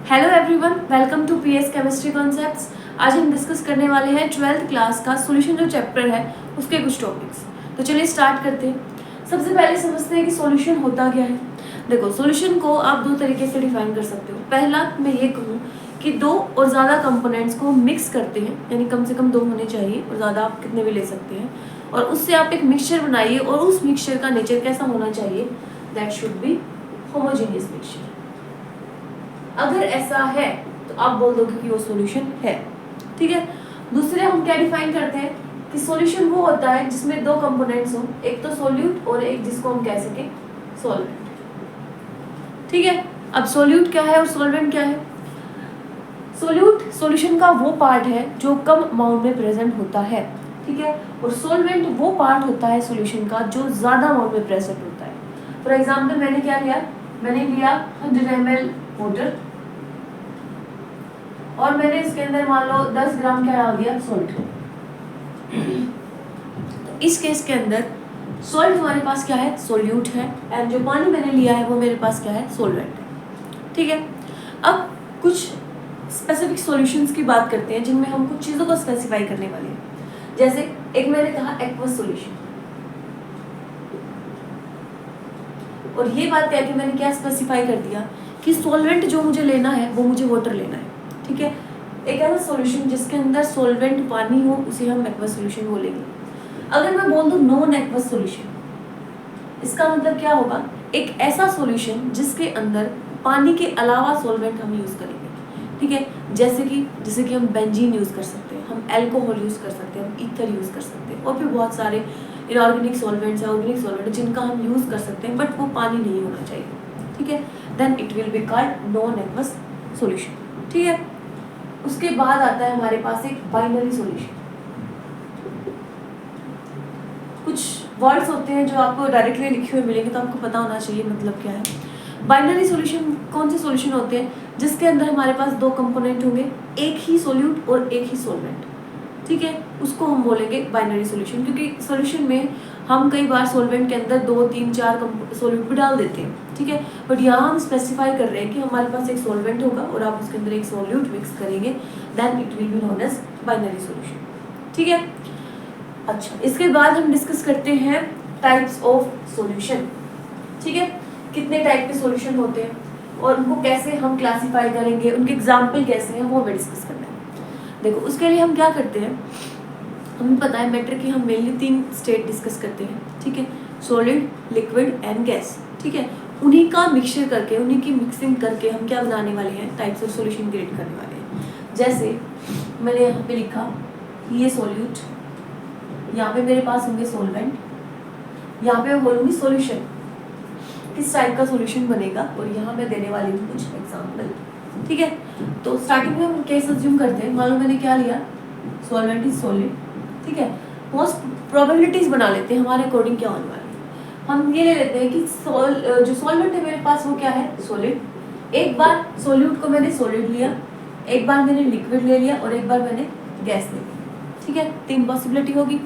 Hello everyone, welcome to PS chemistry concepts. आज हम discuss करने वाले हैं 12th क्लास का सॉल्यूशन जो चैप्टर है उसके कुछ टॉपिक्स। तो चलिए स्टार्ट करते हैं। सबसे पहले समझते हैं कि सॉल्यूशन होता क्या है। देखो, सॉल्यूशन को आप दो तरीके से डिफाइन कर सकते हो। पहला, मैं ये कहूँ कि दो और ज़्यादा कंपोनेंट्स को मिक्स करते हैं, यानी कम से कम दो होने चाहिए और ज़्यादा आप कितने भी ले सकते हैं, और उससे आप एक मिक्सचर बनाइए और उस मिक्सचर का नेचर कैसा होना चाहिए, that should be homogeneous mixture. अगर ऐसा है तो आप बोल दोगे कि वो सॉल्यूशन है। ठीक है। दूसरे हम क्या डिफाइन करते हैं कि सॉल्यूशन वो होता है जिसमें दो कंपोनेंट्स हो, एक तो सॉल्यूट और एक जिसको हम कह सके सॉल्वेंट। ठीक है। अब सॉल्यूट क्या है और सॉल्वेंट क्या है। सॉल्यूट सॉल्यूशन का वो पार्ट है जो कम अमाउंट में प्रेजेंट होता है। ठीक है। और सॉल्वेंट वो पार्ट होता है सॉल्यूशन का जो ज्यादा अमाउंट में प्रेजेंट होता है। फॉर एग्जाम्पल, मैंने क्या लिया, मैंने लिया 100 ml वाटर और मैंने इसके अंदर मान लो 10 ग्राम क्या डाल दिया, सॉल्ट। तो इस केस के अंदर सॉल्ट हमारे पास क्या है, सोल्यूट है, एंड जो पानी मैंने लिया है वो मेरे पास क्या है, सॉल्वेंट है। ठीक है। अब कुछ स्पेसिफिक सॉल्यूशंस की बात करते हैं जिनमें हम कुछ चीजों को स्पेसिफाई करने वाले हैं। जैसे एक मैंने कहा एक्वस सॉल्यूशन, और ये बात कह के मैंने क्या स्पेसिफाई कर दिया कि सॉल्वेंट जो मुझे लेना है वो मुझे वाटर लेना है। ठीक है। एक ऐसा सॉल्यूशन जिसके अंदर सॉल्वेंट पानी हो उसे हम एक्वस सॉल्यूशन बोलेंगे। अगर मैं बोल दूं नॉन एक्वस सॉल्यूशन, इसका मतलब क्या होगा, एक ऐसा सॉल्यूशन जिसके अंदर पानी के अलावा सॉल्वेंट हम यूज करेंगे। ठीक है। जैसे कि हम बेंजीन यूज कर सकते हैं, हम एल्कोहल यूज कर सकते हैं, हम ईथर यूज कर सकते हैं, और भी बहुत सारे इनऑर्गेनिक सॉल्वेंट्स है, ऑर्गेनिक सॉल्वेंट जिनका हम यूज कर सकते हैं, बट वो पानी नहीं होना चाहिए। ठीक है। Then it will be called non aqueous solution. ठीक है। उसके बाद आता है हमारे पास एक बाइनरी सॉल्यूशन। कुछ वर्ड्स होते हैं जो आपको डायरेक्टली लिखे हुए मिलेंगे तो आपको पता होना चाहिए मतलब क्या है। बाइनरी सॉल्यूशन कौन से सॉल्यूशन होते हैं जिसके अंदर हमारे पास दो कंपोनेंट होंगे, एक ही सॉल्यूट और एक ही सॉल्वेंट। ठीक है। उसको हम बोलेंगे बाइनरी सॉल्यूशन, क्योंकि सॉल्यूशन में हम कई बार सॉल्वेंट के अंदर 2, 3, 4 सॉल्यूट भी डाल देते हैं। ठीक है। बट यहाँ हम स्पेसिफाई कर रहे हैं कि हमारे पास एक सॉल्वेंट होगा और आप उसके अंदर एक सॉल्यूट मिक्स करेंगे, then it will be known as binary solution. ठीक है। अच्छा, इसके बाद हम डिस्कस करते हैं टाइप्स ऑफ सॉल्यूशन। ठीक है। कितने टाइप के सॉल्यूशन होते हैं और उनको कैसे हम क्लासिफाई करेंगे, उनके एग्जाम्पल कैसे हैं, वो हमें डिस्कस करना है। देखो, उसके लिए हम क्या करते हैं, हमें पता है मैटर की हम मेनली 3 स्टेट डिस्कस करते हैं। ठीक है। Solid, liquid and gas. ठीक है। उन्हीं का मिक्सचर करके, उन्हीं की मिक्सिंग करके हम क्या बनाने वाले हैं, टाइप्स ऑफ सॉल्यूशन क्रिएट करने वाले हैं। जैसे मैंने यहाँ पे लिखा ये सॉल्यूट, यहाँ पे मेरे पास होंगे सॉल्वेंट, यहाँ पे मैं बोलूँगी सॉल्यूशन, किस टाइप का सॉल्यूशन बनेगा, और यहाँ मैं देने वाली हूँ कुछ एग्जाम्पल। ठीक है। तो स्टार्टिंग में हम केस अज्यूम करते हैं, मान लो मैंने क्या लिया, सॉल्वेंट इज सॉलिड। ठीक है। मोस्ट प्रोबेबिलिटीज बना लेते हैं हमारे अकॉर्डिंग क्या होने वाली है। हम ये ले लेते हैं कि जो सॉल्वेंट है मेरे पास वो क्या है, सॉलिड। एक बार सॉल्यूट को मैंने सॉलिड लिया, एक बार मैंने लिक्विड ले लिया, और एक बार मैंने गैस ले लिया। ठीक है। 3 पॉसिबिलिटी होगी।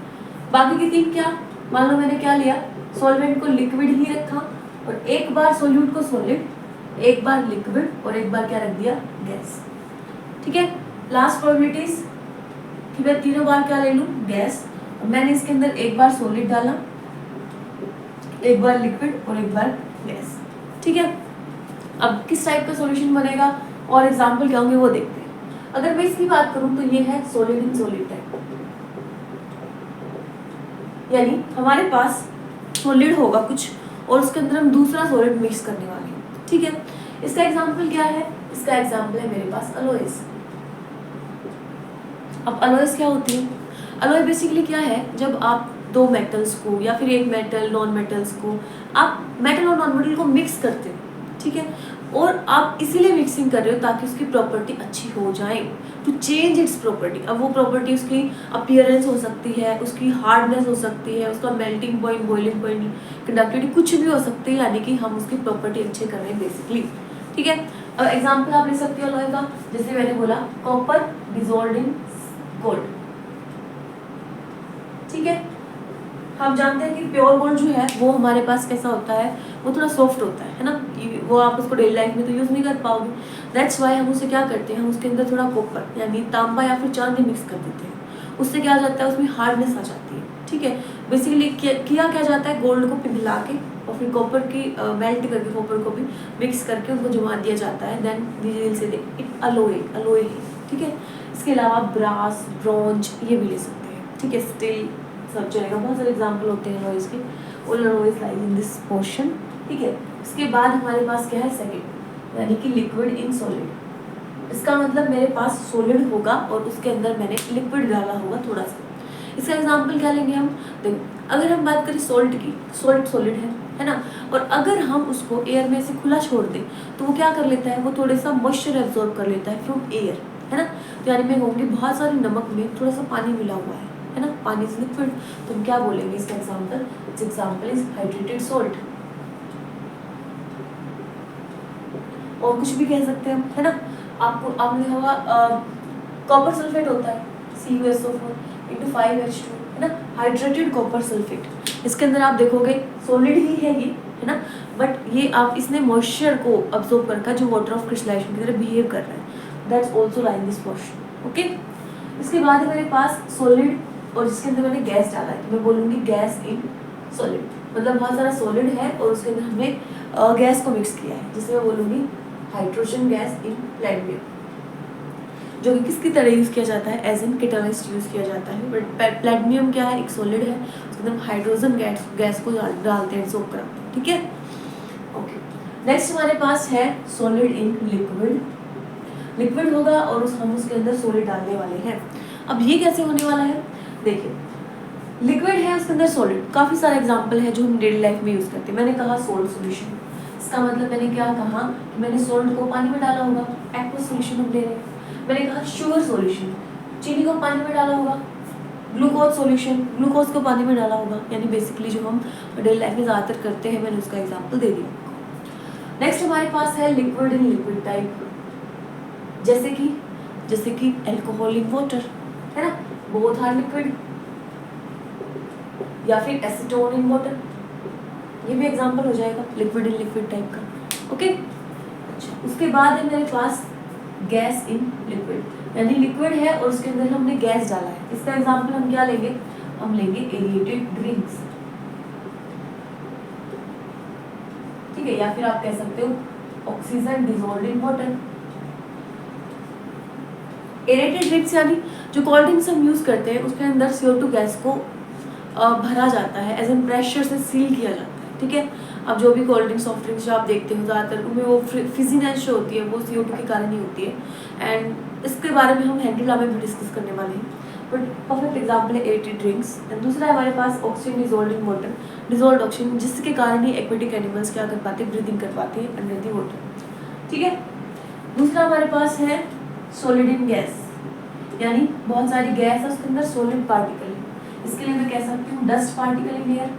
बाकी की 3 क्या, मान लो मैंने क्या लिया, सॉल्वेंट को लिक्विड ही रखा, और एक बार सॉल्यूट को सॉलिड, एक बार लिक्विड, और एक बार क्या रख दिया, गैस। ठीक है। लास्ट प्रोबेबिलिटीज कि मैं तीनों बार क्या ले लूं, गैस। मैंने इसके अंदर एक बार सॉलिड डाला, एक बार लिक्विड, और एक बार गैस। ठीक है। अब किस टाइप का सॉल्यूशन बनेगा और एग्जांपल क्या होंगे वो देखते हैं। अगर मैं इसकी बात करूं तो ये है सॉलिड इन सॉलिड टाइप, यानी हमारे पास सॉलिड होगा कुछ और उसके अंदर हम दूसरा सॉलिड मिक्स करने वाले हैं। ठीक है। इसका एग्जांपल क्या है, इसका एग्जांपल है मेरे पास अलोएस। अब अलोएस क्या होती है, अलोय बेसिकली क्या है, जब आप 2 मेटल्स को या फिर एक मेटल नॉन मेटल्स को, आप मेटल और नॉन मेटल को मिक्स करते हो। ठीक है। और आप इसीलिए मिक्सिंग कर रहे हो ताकि उसकी प्रॉपर्टी अच्छी हो जाए, टू चेंज इट्स प्रॉपर्टी। अब वो प्रॉपर्टी उसकी अपीयरेंस हो सकती है, उसकी हार्डनेस हो सकती है, उसका melting point, boiling point, conductivity, कुछ भी हो सकती है, यानी कि हम उसकी प्रॉपर्टी अच्छे कर रहे हैं बेसिकली। ठीक है। अब एग्जाम्पल आप ले सकते हो अलोय का, जैसे मैंने बोला कॉपर डिसॉल्व्ड इन गोल्ड। ठीक है। हम जानते हैं कि प्योर गोल्ड जो है वो हमारे पास कैसा होता है, वो थोड़ा सॉफ्ट होता है ना, वो आप उसको डेली लाइफ में तो यूज़ नहीं कर पाओगे। दैट्स वाई हम उसे क्या करते हैं, हम उसके अंदर थोड़ा कॉपर यानी तांबा या फिर चांदी मिक्स कर देते हैं। उससे क्या हो जाता है, उसमें हार्डनेस आ जाती है। ठीक है, बेसिकली किया क्या जाता है, गोल्ड को पिघला के और फिर कॉपर की मेल्ट करके कॉपर को भी मिक्स करके उनको जमा दिया जाता है। Then we will say it alloy. ठीक है, इसके अलावा ब्रास, ब्रॉन्ज ये भी ले सकते हैं। ठीक है, स्टील सब चलेगा, बहुत सारे एग्जाम्पल होते हैं अलॉयज के। All alloys lies in this portion. ठीक है, इसके बाद हमारे पास क्या है, सेकंड यानी कि लिक्विड इन सॉलिड। इसका मतलब मेरे पास सॉलिड होगा और उसके अंदर मैंने लिक्विड डाला होगा थोड़ा सा। इसका एग्जाम्पल क्या लेंगे हम, देखो अगर हम बात करें सॉल्ट की, सॉल्ट सॉलिड है ना, और अगर हम उसको एयर में से खुला छोड़ दें तो वो क्या कर लेता है, वो थोड़ा सा मॉइस्चर एब्जॉर्ब कर लेता है फ्रॉम एयर, है ना। तो यानी मैं कहूँगी बहुत सारे नमक में थोड़ा सा पानी मिला हुआ है ना, पानी इज लिक्विड, तो हम क्या बोलेंगे इसका example, it's example is hydrated salt. और कुछ भी कह सकते हैं हम, है ना। आपने देखा होगा कॉपर सल्फेट होता है CuSO4 × 5H2, है ना, हाइड्रेटेड कॉपर सल्फेट। इसके अंदर आप देखोगे सॉलिड ही है ये, है ना, बट ये आप इसने मॉइस्चर को अब्सॉर्ब करके जो वाटर ऑफ क्रिस्टलाइजेशन की तरह बिहेव कर रहा है, that's also line this portion. Okay, इसके बाद है मेरे पास सॉलिड और जिसके अंदर मैंने गैस डाला है, तो मैं बोलूँगी गैस इन सॉलिड। मतलब बहुत सारा सॉलिड है और उसके अंदर हमने गैस को मिक्स किया है, जिसमें मैं बोलूँगी हाइड्रोजन गैस इन प्लैटिनम, जो कि किसकी तरह यूज़ किया जाता है, एज इन कैटलिस्ट यूज़ किया जाता है। बट प्लैटिनम क्या है, एक सॉलिड है, उसके अंदर हाइड्रोजन गैस को डालते हैं, सोक कराते हैं। ठीक है, ओके। नेक्स्ट हमारे पास है सॉलिड इन लिक्विड। लिक्विड होगा और हम उसके अंदर सॉलिड डालने वाले हैं। अब ये कैसे होने वाला है, देखिए लिक्विड है उसके अंदर सॉलिड, काफ़ी सारे एग्जाम्पल है जो हम डेली लाइफ में यूज़ करते हैं। मैंने कहा सोल्ट सोल्यूशन, इसका मतलब मैंने क्या कहा कि मैंने सोल्ट को पानी में डाला होगा, एक्वस सोल्यूशन हम ले रहे हैं। मैंने कहा शुगर सॉल्यूशन, चीनी को पानी में डाला होगा। ग्लूकोज सॉल्यूशन, ग्लूकोज को पानी में डाला होगा, यानी बेसिकली जो हम डेली लाइफ में ज़्यादातर करते हैं, मैंने उसका एग्जाम्पल दे दिया। नेक्स्ट हमारे पास है लिक्विड इन लिक्विड टाइप, जैसे कि अल्कोहल इन वाटर, है ना, बोथ आर लिक्विड, या फिर एसीटोन इन वाटर, ये भी एग्जाम्पल हो जाएगा लिक्विड इन लिक्विड टाइप का। ओके, अच्छा, उसके बाद है मेरे पास गैस इन लिक्विड, यानी लिक्विड है और उसके अंदर हमने गैस डाला है। इसका एग्जाम्पल हम क्या लेंगे, हम लेंगे एरिएटेड ड्रिंक्स। ठीक है, या फिर आप कह सकते हो oxygen dissolved in water. Aerated drinks यानी जो कोल्ड ड्रिंक्स हम यूज़ करते हैं उसके अंदर CO2 गैस को भरा जाता है, एज एन प्रेशर से सील किया जाता है। ठीक है, अब जो भी कोल्ड ड्रिंक्स सॉफ्ट ड्रिंक्स जो आप देखते हो ज़्यादातर उनमें वो फिजीनेस जो होती है वो CO2 के कारण ही होती है। एंड इसके बारे में हम हैंडल में भी डिस्कस करने वाले हैं, बट परफेक्ट एग्जाम्पल है एरेटेड ड्रिंक्स। एंड दूसरा है हमारे पास oxygen dissolved in water, dissolved oxygen, जिसके कारण ही एक्वेटिक एनिमल्स क्या कर पाते हैं, ब्रीदिंग कर पाते हैं अंडर दी वाटर। ठीक है, दूसरा हमारे पास है सॉलिड इन गैस, यानी बहुत सारी गैस है उसके अंदर सॉलिड पार्टिकल है। इसके लिए मैं कह सकती हूँ dust particle in air,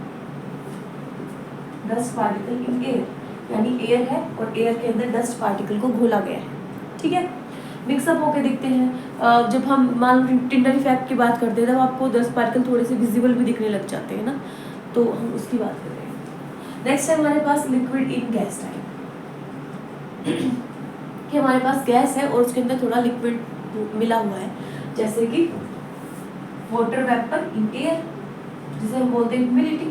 dust particle in air, यानी एयर है और एयर के अंदर डस्ट पार्टिकल को घोला गया है। ठीक है, मिक्सअप होके दिखते हैं। जब हम मान लो टिंडर इफेक्ट की बात करते हैं तब आपको डस्ट पार्टिकल थोड़े से विजिबल भी दिखने लग जाते हैं ना, तो हम उसकी बात कर रहे हैं। नेक्स्ट है हमारे पास लिक्विड इन गैस टाइप, कि हमारे पास गैस है और उसके अंदर थोड़ा लिक्विड मिला हुआ है, जैसे कि वाटर वेपर इन एयर, जिसे हम बोलते हैं ह्यूमिडिटी,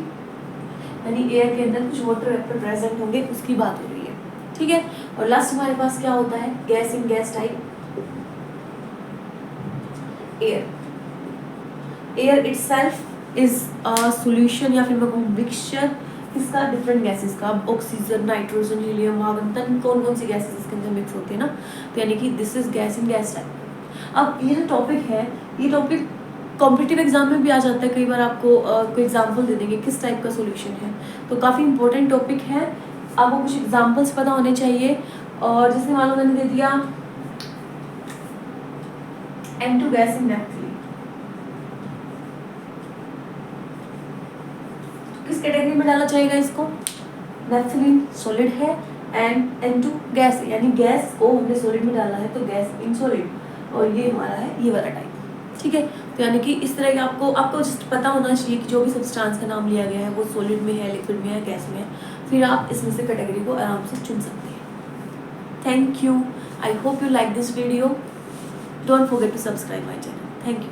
यानी एयर के अंदर कुछ वाटर वेपर प्रेजेंट होंगे, उसकी बात हो रही है। ठीक है, और लास्ट हमारे पास क्या होता है, gas in gas type, air itself is a solution या फिर मैं कहूँ मिक्सचर इसका डिफरेंट गैसेस का, ऑक्सीजन, नाइट्रोजन, हीलियम, आर्गन, तन कौन कौन सी गैसेस इसके अंदर मिक्स होती है ना, तो यानी कि this is gas in gas type. अब ये जो टॉपिक है, ये टॉपिक कॉम्पिटिटिव एग्जाम में भी आ जाता है, कई बार आपको कोई एग्जाम्पल दे देंगे किस टाइप का सॉल्यूशन है, तो काफ़ी इंपॉर्टेंट टॉपिक है, आपको कुछ एग्जाम्पल्स पता होने चाहिए। और जैसे मान लो मैंने दे दिया N2 गैस इन नेफ्थलीन, किस कैटेगरी में डाला जाएगा इसको, नेफ्थलीन सॉलिड है एंड N2 गैस है, यानी गैस को हमने सॉलिड में डाला है तो गैस इन सॉलिड, और ये हमारा है ये वाला टाइप। ठीक है, तो यानी कि इस तरह के आपको जस्ट पता होना चाहिए कि जो भी सब्सटेंस का नाम लिया गया है वो सॉलिड में है, लिक्विड में है, गैस में है, फिर आप इसमें से कैटेगरी को आराम से चुन सकते हैं। Thank you, I hope you like this video, don't forget to subscribe my channel. Thank you.